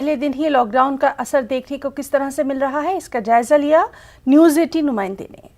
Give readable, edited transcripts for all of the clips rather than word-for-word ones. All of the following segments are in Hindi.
पहले दिन ही लॉकडाउन का असर देखने को किस तरह से मिल रहा है, इसका जायजा लिया न्यूज़ 18 नुमाइंदे ने।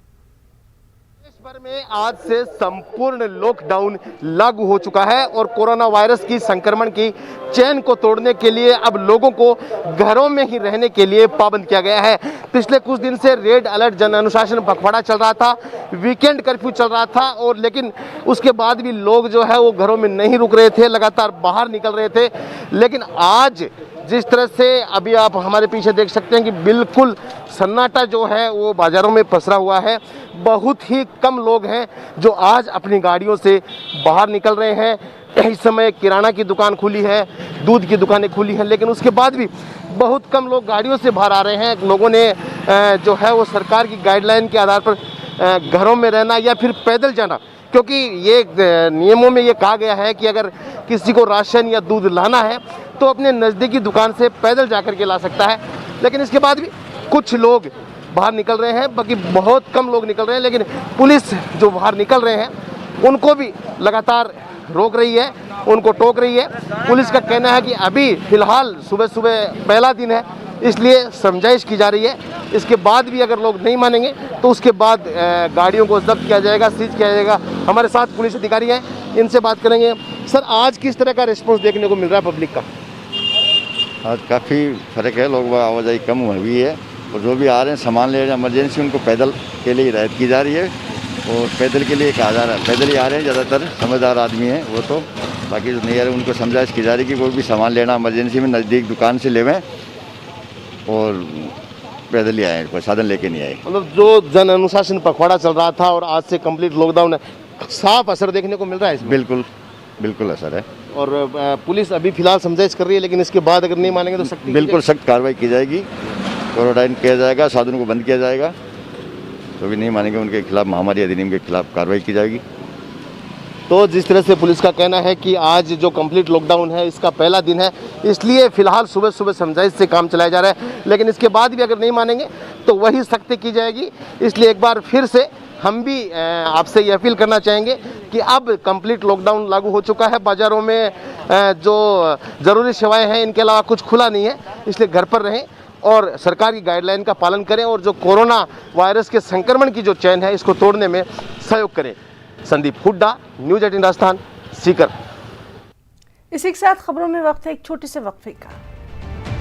देश भर में आज से संपूर्ण लॉकडाउन लागू हो चुका है और कोरोना वायरस की संक्रमण की चेन को तोड़ने के लिए अब लोगों को घरों में ही रहने के लिए पाबंद किया गया है। पिछले कुछ दिन से रेड अलर्ट जन अनुशासन पखवाड़ा चल रहा था, वीकेंड कर्फ्यू चल रहा था और लेकिन उसके बाद भी लोग जो है वो घरों में नहीं रुक रहे थे, लगातार बाहर निकल रहे थे। लेकिन आज जिस तरह से अभी आप हमारे पीछे देख सकते हैं कि बिल्कुल सन्नाटा जो है वो बाज़ारों में पसरा हुआ है। बहुत ही कम लोग हैं जो आज अपनी गाड़ियों से बाहर निकल रहे हैं। इस समय किराना की दुकान खुली है, दूध की दुकानें खुली हैं, लेकिन उसके बाद भी बहुत कम लोग गाड़ियों से बाहर आ रहे हैं। लोगों ने जो है वो सरकार की गाइडलाइन के आधार पर घरों में रहना या फिर पैदल जाना, क्योंकि ये नियमों में ये कहा गया है कि अगर किसी को राशन या दूध लाना है तो अपने नज़दीकी दुकान से पैदल जाकर के ला सकता है। लेकिन इसके बाद भी कुछ लोग बाहर निकल रहे हैं, बाकी बहुत कम लोग निकल रहे हैं। लेकिन पुलिस जो बाहर निकल रहे हैं उनको भी लगातार रोक रही है, उनको टोक रही है। पुलिस का कहना है कि अभी फ़िलहाल सुबह सुबह पहला दिन है, इसलिए समझाइश की जा रही है। इसके बाद भी अगर लोग नहीं मानेंगे तो उसके बाद गाड़ियों को जब्त किया जाएगा, सीज किया जाएगा। हमारे साथ पुलिस अधिकारी हैं, इनसे बात करेंगे। सर, आज किस तरह का रिस्पॉन्स देखने को मिल रहा है पब्लिक का? आज काफ़ी फ़र्क है, लोग आवाजाही कम हुई है और जो भी आ रहे हैं सामान ले रहे हैं इमरजेंसी, उनको पैदल के लिए हिदायत की जा रही है और पैदल के लिए कहा जा रहा है। पैदल ही आ रहे हैं ज़्यादातर, समझदार आदमी हैं वो तो, बाकी जो नहीं आ रहे उनको समझाइश की जा रही है कि वो भी सामान लेना इमरजेंसी में नज़दीक दुकान से लेवें और पैदल ही आए, कोई साधन लेके नहीं आए। मतलब जो जन अनुशासन पखवाड़ा चल रहा था और आज से कंप्लीट लॉकडाउन है, साफ असर देखने को मिल रहा है इसमें? बिल्कुल बिल्कुल असर है। और पुलिस अभी फिलहाल समझाइश कर रही है, लेकिन इसके बाद अगर नहीं मानेंगे तो सख्ती बिल्कुल सख्त कार्रवाई की जाएगी, क्वारंटाइन किया जाएगा, साधनों को बंद किया जाएगा। तो भी नहीं मानेंगे उनके खिलाफ महामारी अधिनियम के खिलाफ कार्रवाई की जाएगी। तो जिस तरह से पुलिस का कहना है कि आज जो कंप्लीट लॉकडाउन है इसका पहला दिन है, इसलिए फिलहाल सुबह सुबह समझाइश से काम चलाया जा रहा है। लेकिन इसके बाद भी अगर नहीं मानेंगे तो वही सख्ती की जाएगी। इसलिए एक बार फिर से हम भी आपसे ये अपील करना चाहेंगे कि अब कंप्लीट लॉकडाउन लागू हो चुका है। बाज़ारों में जो ज़रूरी सेवाएं हैं इनके अलावा कुछ खुला नहीं है, इसलिए घर पर रहें और सरकार की गाइडलाइन का पालन करें और जो कोरोना वायरस के संक्रमण की जो चेन है इसको तोड़ने में सहयोग करें। संदीप हुड्डा, न्यूज़ 18 राजस्थान, सीकर। इसी के साथ खबरों में वक्त है एक छोटे से वक्फे का।